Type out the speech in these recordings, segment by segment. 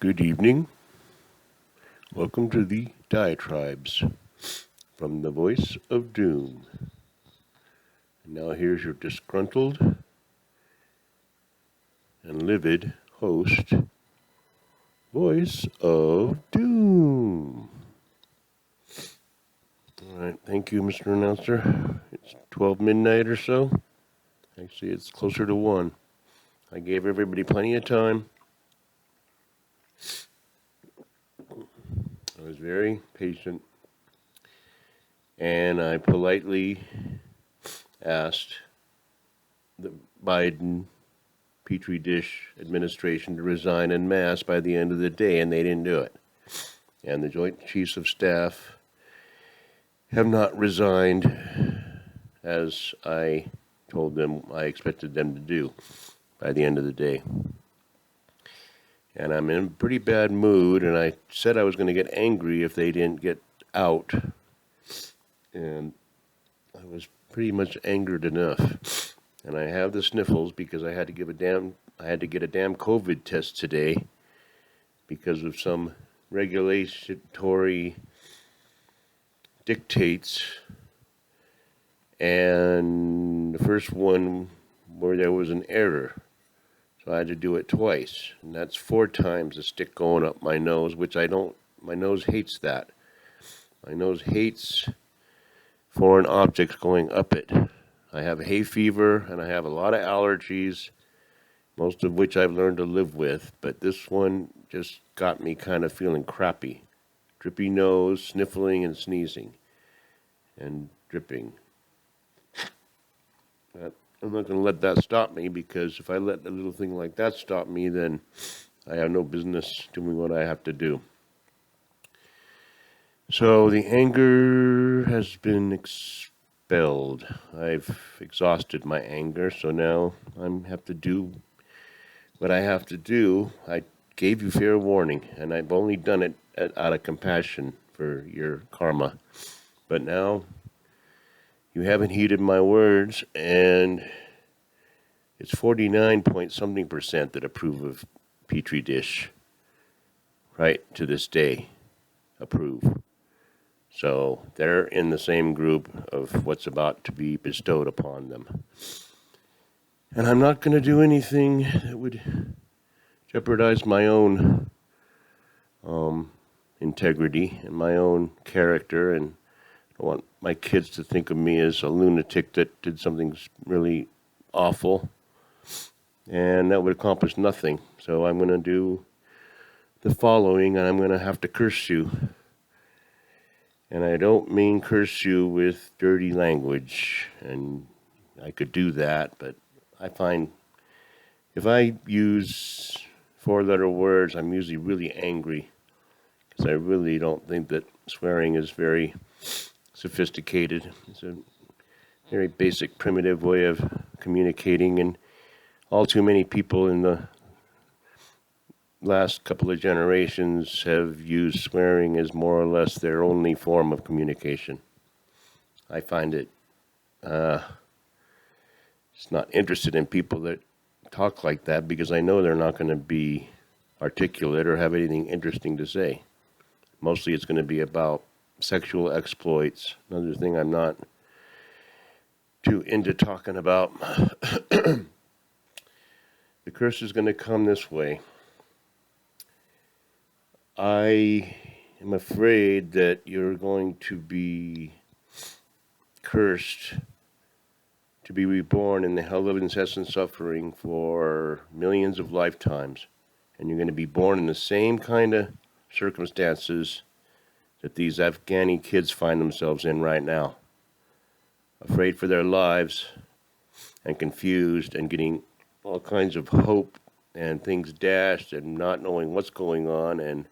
Good evening. Welcome to the Diatribes from the Voice of Doom. And now here's your disgruntled and livid host, Voice of Doom. All right, thank you, Mr. Announcer. It's 12 midnight or so. Actually, it's closer to 1. I gave everybody plenty of time. I was very patient, and I politely asked the Biden Petri dish administration to resign en masse by the end of the day, and they didn't do it. And the Joint Chiefs of Staff have not resigned as I told them I expected them to do by the end of the day. And I'm in a pretty bad mood, and I said I was going to get angry if they didn't get out. And I was pretty much angered enough. And I have the sniffles because I had to get a damn COVID test today because of some regulatory dictates. And the first one where there was an error. So I had to do it twice, and that's 4 times a stick going up my nose, which my nose hates that. My nose hates foreign objects going up it. I have hay fever, and I have a lot of allergies, most of which I've learned to live with, but this one just got me kind of feeling crappy. Drippy nose, sniffling and sneezing, and dripping. I'm not going to let that stop me, because if I let a little thing like that stop me, then I have no business doing what I have to do. So the anger has been expelled. I've exhausted my anger, so now I have to do what I have to do. I gave you fair warning, and I've only done it out of compassion for your karma. But now you haven't heeded my words, and it's 49-point-something% that approve of Petri dish. Right to this day, approve. So they're in the same group of what's about to be bestowed upon them. And I'm not going to do anything that would jeopardize my own integrity and my own character, and I want my kids to think of me as a lunatic that did something really awful, and that would accomplish nothing. So I'm going to do the following, and I'm going to have to curse you. And I don't mean curse you with dirty language, and I could do that, but I find if I use 4-letter words, I'm usually really angry, because I really don't think that swearing is very sophisticated. It's a very basic, primitive way of communicating, and all too many people in the last couple of generations have used swearing as more or less their only form of communication. I find it it's not interested in people that talk like that, because I know they're not going to be articulate or have anything interesting to say. Mostly it's going to be about sexual exploits. Another thing I'm not too into talking about. The curse is going to come this way. I am afraid that you're going to be cursed to be reborn in the hell of incessant suffering for millions of lifetimes. And you're going to be born in the same kind of circumstances that these Afghani kids find themselves in right now. Afraid for their lives and confused and getting all kinds of hope and things dashed and not knowing what's going on. And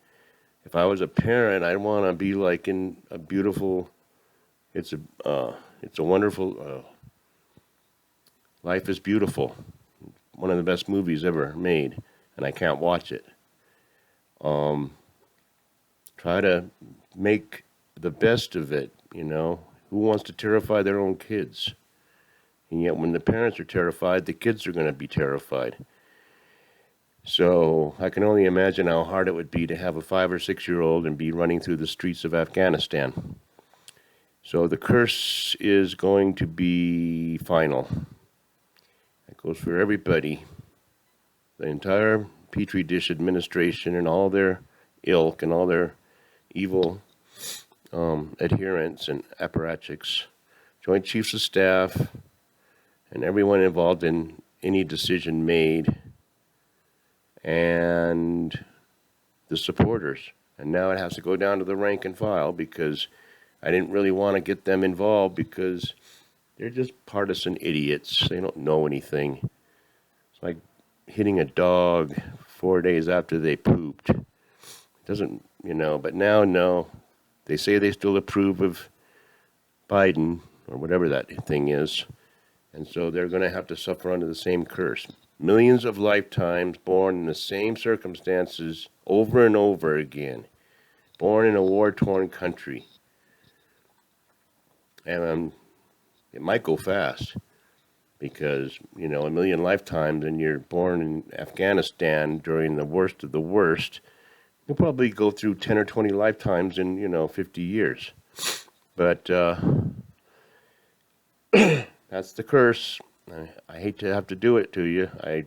if I was a parent, I'd want to be like in a beautiful, it's a wonderful, Life is Beautiful, one of the best movies ever made, and I can't watch it. Try to make the best of it, you know. Who wants to terrify their own kids? And yet when the parents are terrified, the kids are going to be terrified. So I can only imagine how hard it would be to have a 5 or 6 year old and be running through the streets of Afghanistan. So the curse is going to be final. It goes for everybody. The entire Petri dish administration and all their ilk and all their evil adherents and apparatchiks, Joint Chiefs of Staff, and everyone involved in any decision made, and the supporters. And now it has to go down to the rank and file because I didn't really want to get them involved because they're just partisan idiots. They don't know anything. It's like hitting a dog 4 days after they pooped. It doesn't, but now, no. They say they still approve of Biden or whatever that thing is. And so they're going to have to suffer under the same curse. Millions of lifetimes born in the same circumstances over and over again. Born in a war-torn country. And it might go fast because, a million lifetimes and you're born in Afghanistan during the worst of the worst, you'll probably go through 10 or 20 lifetimes in, 50 years. But that's the curse. I hate to have to do it to you. I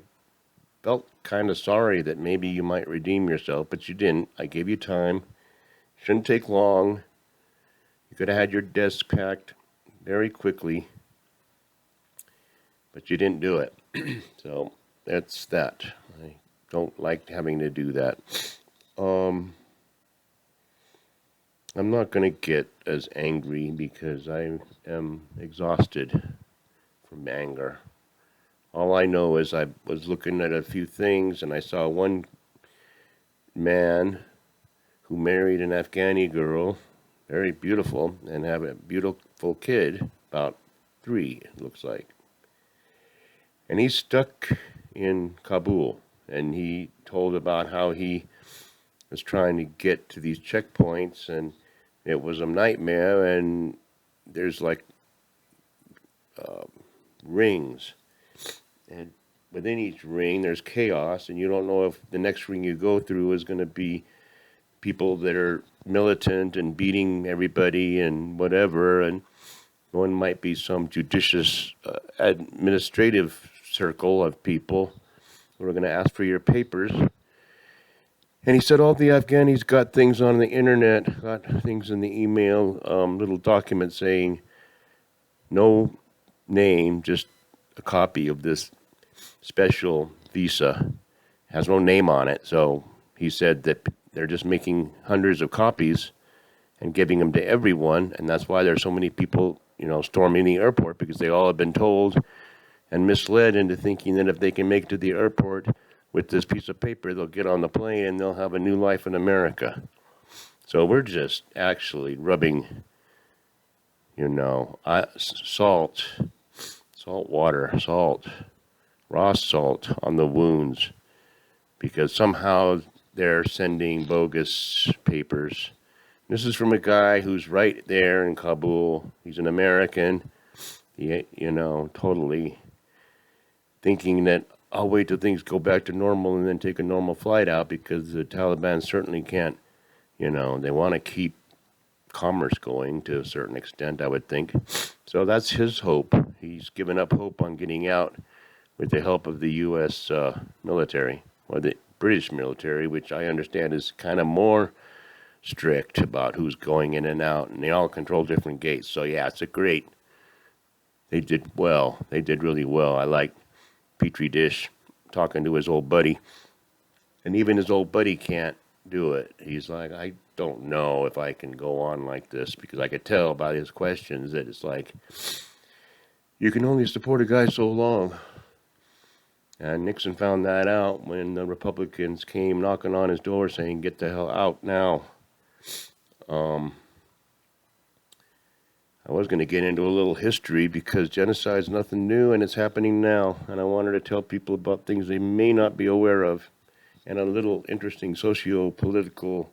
felt kind of sorry that maybe you might redeem yourself, but you didn't. I gave you time. Shouldn't take long. You could have had your desk packed very quickly, but you didn't do it. So that's that. I don't like having to do that. I'm not going to get as angry because I am exhausted from anger. All I know is I was looking at a few things and I saw one man who married an Afghani girl, very beautiful, and have a beautiful kid, about 3, it looks like. And he's stuck in Kabul, and he told about how he was trying to get to these checkpoints, and it was a nightmare, and there's like rings, and within each ring there's chaos, and you don't know if the next ring you go through is going to be people that are militant and beating everybody and whatever, and one might be some judicious administrative circle of people who are going to ask for your papers. And he said all the Afghanis got things on the internet, got things in the email, little documents saying no name, just a copy of this special visa. Has no name on it. So he said that they're just making hundreds of copies and giving them to everyone. And that's why there's so many people, storming the airport, because they all have been told and misled into thinking that if they can make it to the airport with this piece of paper, they'll get on the plane and they'll have a new life in America. So we're just actually rubbing, salt water, raw salt on the wounds, because somehow they're sending bogus papers. This is from a guy who's right there in Kabul. He's an American, totally thinking that I'll wait till things go back to normal and then take a normal flight out, because the Taliban certainly can't, they want to keep commerce going to a certain extent, I would think. So that's his hope. He's given up hope on getting out with the help of the U.S. Military, or the British military, which I understand is kind of more strict about who's going in and out, and they all control different gates. So yeah, they did well. They did really well. I like Petri dish talking to his old buddy, and even his old buddy can't do it. He's like, I don't know if I can go on like this, because I could tell by his questions that it's like, you can only support a guy so long. And Nixon found that out when the Republicans came knocking on his door saying, get the hell out now. I was going to get into a little history, because genocide is nothing new and it's happening now. And I wanted to tell people about things they may not be aware of, and a little interesting socio-political,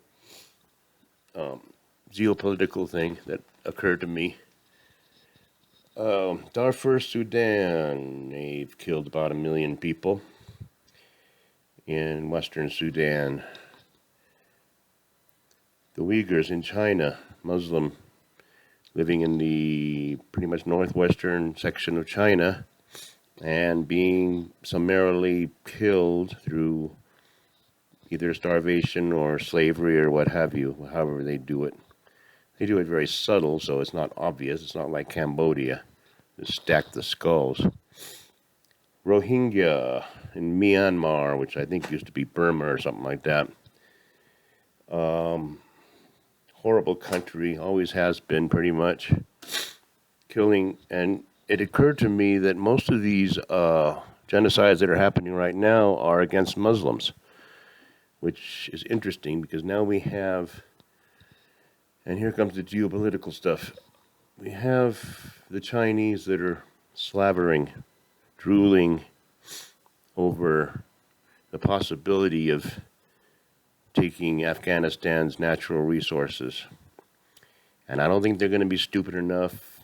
geopolitical thing that occurred to me. Darfur, Sudan, they've killed about 1 million people in Western Sudan, the Uyghurs in China, Muslim, living in the pretty much northwestern section of China, and being summarily killed through either starvation or slavery or what have you, however they do it. They do it very subtle, so it's not obvious. It's not like Cambodia. Just stack the skulls. Rohingya in Myanmar, which I think used to be Burma or something like that. Horrible country, always has been pretty much. Killing, and it occurred to me that most of these genocides that are happening right now are against Muslims, which is interesting because now we have, and here comes the geopolitical stuff, we have the Chinese that are slavering, drooling over the possibility of taking Afghanistan's natural resources. And I don't think they're going to be stupid enough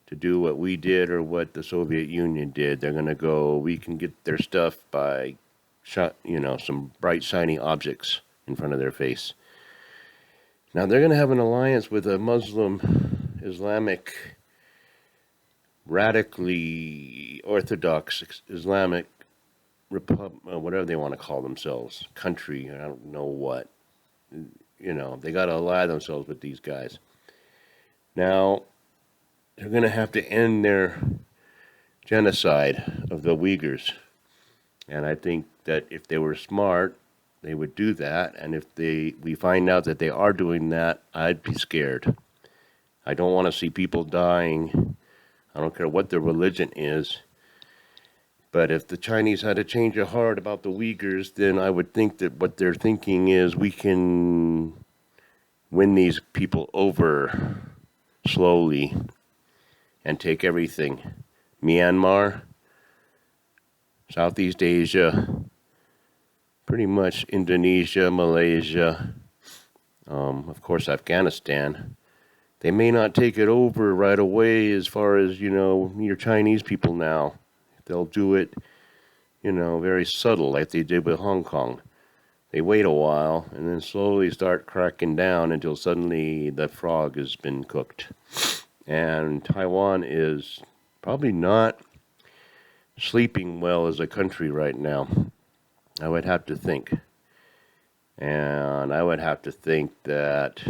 to do what we did or what the Soviet Union did. They're going to go, we can get their stuff by, some bright, shiny objects in front of their face. Now, they're going to have an alliance with a Muslim, Islamic, radically Orthodox Islamic whatever they want to call themselves, country, I don't know what. They got to ally themselves with these guys. Now, they're going to have to end their genocide of the Uyghurs. And I think that if they were smart, they would do that. And if we find out that they are doing that, I'd be scared. I don't want to see people dying. I don't care what their religion is. But if the Chinese had a change of heart about the Uyghurs, then I would think that what they're thinking is we can win these people over slowly and take everything. Myanmar, Southeast Asia, pretty much Indonesia, Malaysia, of course Afghanistan. They may not take it over right away as far as, your Chinese people now. They'll do it, very subtle like they did with Hong Kong. They wait a while and then slowly start cracking down until suddenly the frog has been cooked. And Taiwan is probably not sleeping well as a country right now, I would have to think. And I would have to think that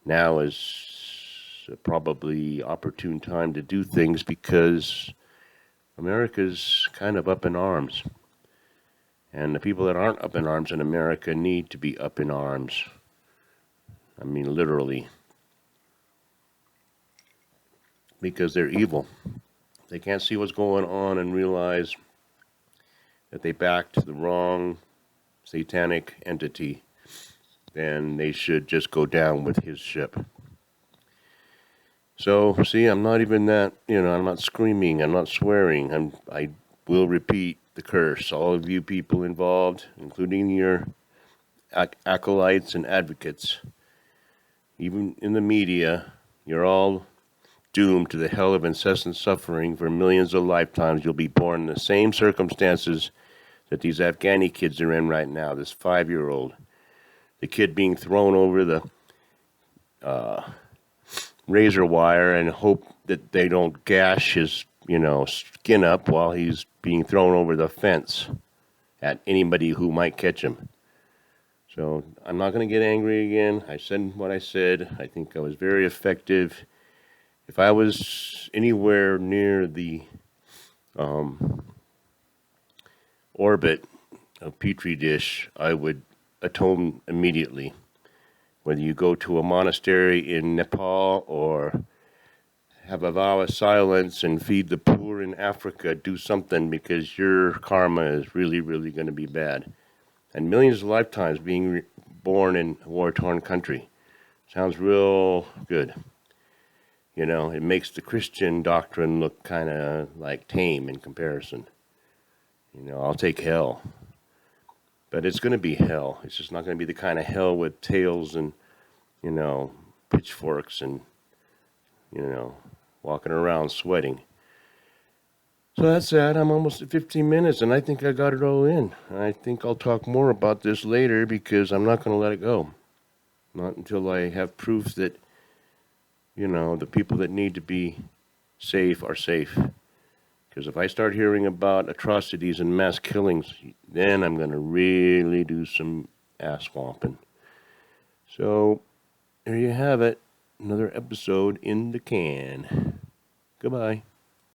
now is probably opportune time to do things because America's kind of up in arms. And the people that aren't up in arms in America need to be up in arms. I mean, literally. Because they're evil. They can't see what's going on and realize that they backed the wrong satanic entity. Then they should just go down with his ship. So, see, I'm not even that, I'm not screaming, I'm not swearing. I will repeat the curse. All of you people involved, including your acolytes and advocates, even in the media, you're all doomed to the hell of incessant suffering for millions of lifetimes. You'll be born in the same circumstances that these Afghani kids are in right now, this 5-year-old. The kid being thrown over the razor wire and hope that they don't gash his, skin up while he's being thrown over the fence at anybody who might catch him. So I'm not going to get angry again. I said what I said. I think I was very effective. If I was anywhere near the orbit of Petri dish, I would atone immediately. Whether you go to a monastery in Nepal or have a vow of silence and feed the poor in Africa, do something because your karma is really, really going to be bad. And millions of lifetimes being born in a war-torn country. Sounds real good. It makes the Christian doctrine look kind of like tame in comparison. I'll take hell. But it's going to be hell. It's just not going to be the kind of hell with tails and, pitchforks and, walking around sweating. So that's that. I'm almost at 15 minutes, and I think I got it all in. I think I'll talk more about this later because I'm not going to let it go. Not until I have proof that, the people that need to be safe are safe. Because if I start hearing about atrocities and mass killings, then I'm going to really do some ass swamping. So there you have it. Another episode in the can. Goodbye.